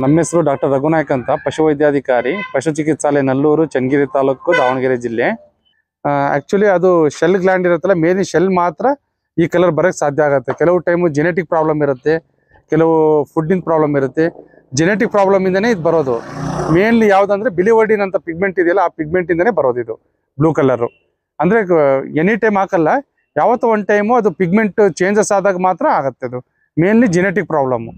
ನಮ್ಮ ಹೆಸರು ಡಾಕ್ಟರ್ ರಘುನಾಯಕ್ ಅಂತ, ಪಶುವೈದ್ಯಾಧಿಕಾರಿ, ಪಶು ಚಿಕಿತ್ಸಾಲಯ ನಲ್ಲೂರು, ಚನ್ನಗಿರಿ ತಾಲೂಕು, ದಾವಣಗೆರೆ ಜಿಲ್ಲೆ. ಆಕ್ಚುಲಿ ಅದು ಶೆಲ್ ಗ್ಲ್ಯಾಂಡ್ ಇರುತ್ತಲ್ಲ, ಮೇಲಿನ ಶೆಲ್ ಮಾತ್ರ ಈ ಕಲರ್ ಬರೋಕ್ಕೆ ಸಾಧ್ಯ ಆಗುತ್ತೆ. ಕೆಲವು ಟೈಮು ಜೆನೆಟಿಕ್ ಪ್ರಾಬ್ಲಮ್ ಇರುತ್ತೆ, ಕೆಲವು ಫುಡ್ಡಿನ ಪ್ರಾಬ್ಲಮ್ ಇರುತ್ತೆ. ಜೆನೆಟಿಕ್ ಪ್ರಾಬ್ಲಮ್ ಇಂದನೇ ಇದು ಬರೋದು. ಮೇನ್ಲಿ ಯಾವುದಂದ್ರೆ ಬಿಲಿವರ್ಡಿನ್ ಅಂತ ಪಿಗ್ಮೆಂಟ್ ಇದೆಯಲ್ಲ, ಆ ಪಿಗ್ಮೆಂಟ್ ಇಂದನೇ ಬರೋದು ಇದು ಬ್ಲೂ ಕಲರು. ಅಂದರೆ ಎನಿ ಟೈಮ್ ಹಾಕಲ್ಲ, ಯಾವತ್ತೋ ಒಂದು ಟೈಮು ಅದು ಪಿಗ್ಮೆಂಟ್ ಚೇಂಜಸ್ ಆದಾಗ ಮಾತ್ರ ಆಗುತ್ತೆ. ಅದು ಮೇನ್ಲಿ ಜೆನೆಟಿಕ್ ಪ್ರಾಬ್ಲಮ್ಮು.